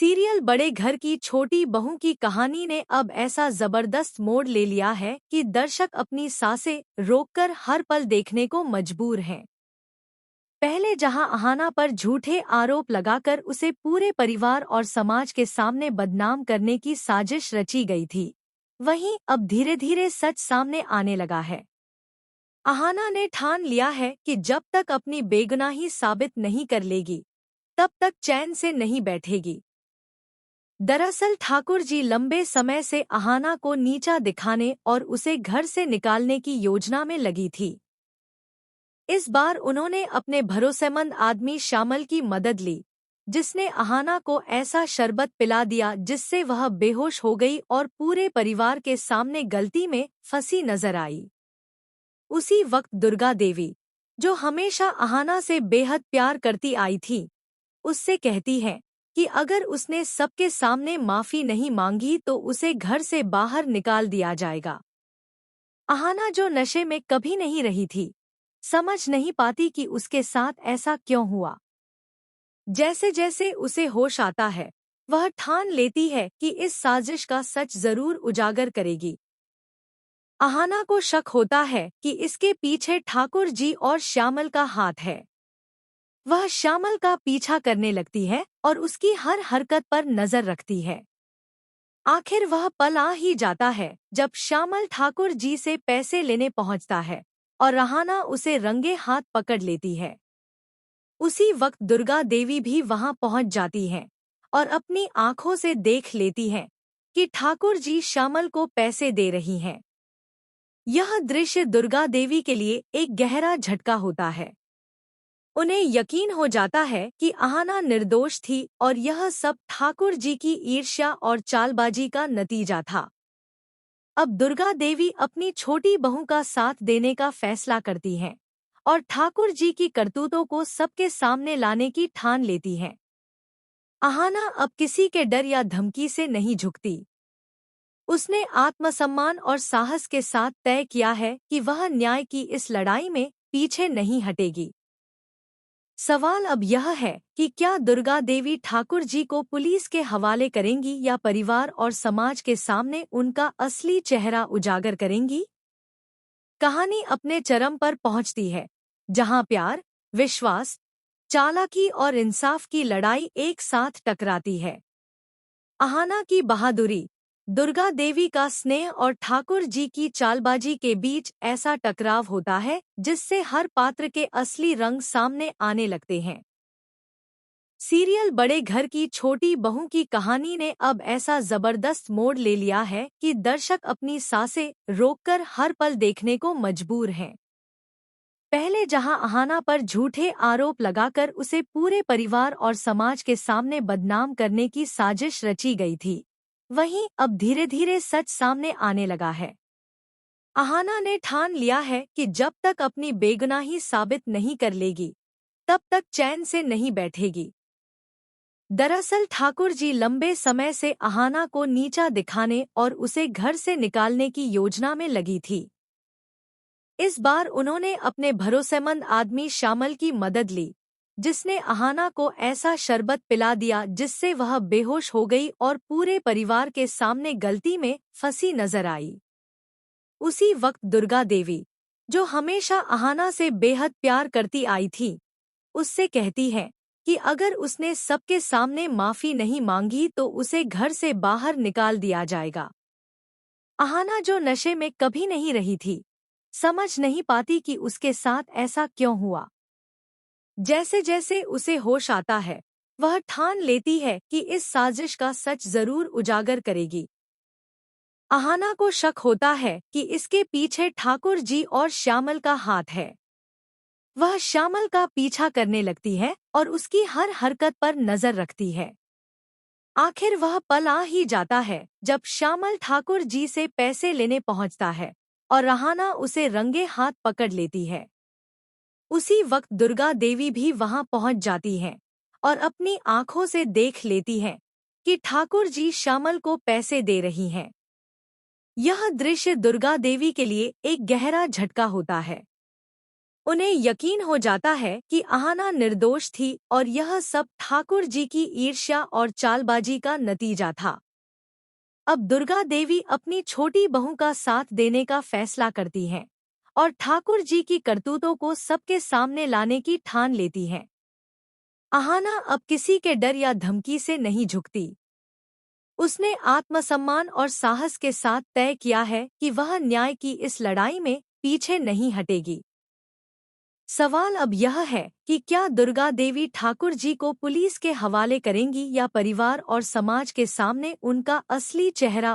Serial बड़े घर की छोटी बहू की कहानी ने अब ऐसा जबरदस्त मोड़ ले लिया है कि दर्शक अपनी सांसें रोककर हर पल देखने को मजबूर हैं। पहले जहां अहाना पर झूठे आरोप लगाकर उसे पूरे परिवार और समाज के सामने बदनाम करने की साजिश रची गई थी, वहीं अब धीरे धीरे सच सामने आने लगा है। अहाना ने ठान लिया है कि जब तक अपनी बेगुनाही साबित नहीं कर लेगी, तब तक चैन से नहीं बैठेगी। दरअसल ठाकुर जी लंबे समय से अहाना को नीचा दिखाने और उसे घर से निकालने की योजना में लगी थी। इस बार उन्होंने अपने भरोसेमंद आदमी श्यामल की मदद ली, जिसने अहाना को ऐसा शरबत पिला दिया जिससे वह बेहोश हो गई और पूरे परिवार के सामने गलती में फंसी नजर आई। उसी वक्त दुर्गा देवी, जो हमेशा अहाना से बेहद प्यार करती आई थी, उससे कहती है कि अगर उसने सबके सामने माफी नहीं मांगी तो उसे घर से बाहर निकाल दिया जाएगा। अहाना, जो नशे में कभी नहीं रही थी, समझ नहीं पाती कि उसके साथ ऐसा क्यों हुआ। जैसे जैसे उसे होश आता है, वह ठान लेती है कि इस साजिश का सच जरूर उजागर करेगी। अहाना को शक होता है कि इसके पीछे ठाकुर जी और श्यामल का हाथ है। वह श्यामल का पीछा करने लगती है और उसकी हर हरकत पर नजर रखती है। आखिर वह पल आ ही जाता है जब श्यामल ठाकुर जी से पैसे लेने पहुंचता है और अहाना उसे रंगे हाथ पकड़ लेती है। उसी वक्त दुर्गा देवी भी वहां पहुंच जाती हैं और अपनी आंखों से देख लेती हैं कि ठाकुर जी श्यामल को पैसे दे रही हैं। यह दृश्य दुर्गा देवी के लिए एक गहरा झटका होता है। उन्हें यकीन हो जाता है कि अहाना निर्दोष थी और यह सब ठाकुर जी की ईर्ष्या और चालबाजी का नतीजा था। अब दुर्गा देवी अपनी छोटी बहू का साथ देने का फैसला करती हैं और ठाकुर जी की करतूतों को सबके सामने लाने की ठान लेती हैं। अहाना अब किसी के डर या धमकी से नहीं झुकती। उसने आत्मसम्मान और साहस के साथ तय किया है कि वह न्याय की इस लड़ाई में पीछे नहीं हटेगी। सवाल अब यह है कि क्या दुर्गा देवी ठाकुर जी को पुलिस के हवाले करेंगी या परिवार और समाज के सामने उनका असली चेहरा उजागर करेंगी। कहानी अपने चरम पर पहुंचती है, जहां प्यार, विश्वास, चालाकी और इंसाफ की लड़ाई एक साथ टकराती है। अहाना की बहादुरी, दुर्गा देवी का स्नेह और ठाकुर जी की चालबाजी के बीच ऐसा टकराव होता है जिससे हर पात्र के असली रंग सामने आने लगते हैं। सीरियल बड़े घर की छोटी बहू की कहानी ने अब ऐसा जबरदस्त मोड़ ले लिया है कि दर्शक अपनी सांसें रोककर हर पल देखने को मजबूर हैं। पहले जहां अहाना पर झूठे आरोप लगाकर उसे पूरे परिवार और समाज के सामने बदनाम करने की साजिश रची गई थी, वहीं अब धीरे धीरे सच सामने आने लगा है। अहाना ने ठान लिया है कि जब तक अपनी बेगुनाही साबित नहीं कर लेगी, तब तक चैन से नहीं बैठेगी। दरअसल ठाकुर जी लंबे समय से अहाना को नीचा दिखाने और उसे घर से निकालने की योजना में लगी थी। इस बार उन्होंने अपने भरोसेमंद आदमी श्यामल की मदद ली, जिसने अहाना को ऐसा शरबत पिला दिया जिससे वह बेहोश हो गई और पूरे परिवार के सामने गलती में फंसी नजर आई। उसी वक्त दुर्गा देवी, जो हमेशा अहाना से बेहद प्यार करती आई थी, उससे कहती है कि अगर उसने सबके सामने माफी नहीं मांगी तो उसे घर से बाहर निकाल दिया जाएगा। अहाना, जो नशे में कभी नहीं रही थी, समझ नहीं पाती कि उसके साथ ऐसा क्यों हुआ। जैसे जैसे उसे होश आता है, वह ठान लेती है कि इस साजिश का सच जरूर उजागर करेगी। अहाना को शक होता है कि इसके पीछे ठाकुर जी और श्यामल का हाथ है। वह श्यामल का पीछा करने लगती है और उसकी हर हरकत पर नजर रखती है। आखिर वह पल आ ही जाता है जब श्यामल ठाकुर जी से पैसे लेने पहुंचता है और अहाना उसे रंगे हाथ पकड़ लेती है। उसी वक्त दुर्गा देवी भी वहां पहुंच जाती हैं और अपनी आंखों से देख लेती हैं कि ठाकुर जी श्यामल को पैसे दे रही हैं। यह दृश्य दुर्गा देवी के लिए एक गहरा झटका होता है। उन्हें यकीन हो जाता है कि अहाना निर्दोष थी और यह सब ठाकुर जी की ईर्ष्या और चालबाजी का नतीजा था। अब दुर्गा देवी अपनी छोटी बहू का साथ देने का फैसला करती हैं और ठाकुर जी की करतूतों को सबके सामने लाने की ठान लेती हैं। अहाना अब किसी के डर या धमकी से नहीं झुकती। उसने आत्मसम्मान और साहस के साथ तय किया है कि वह न्याय की इस लड़ाई में पीछे नहीं हटेगी। सवाल अब यह है कि क्या दुर्गा देवी ठाकुर जी को पुलिस के हवाले करेंगी या परिवार और समाज के सामने उनका असली चेहरा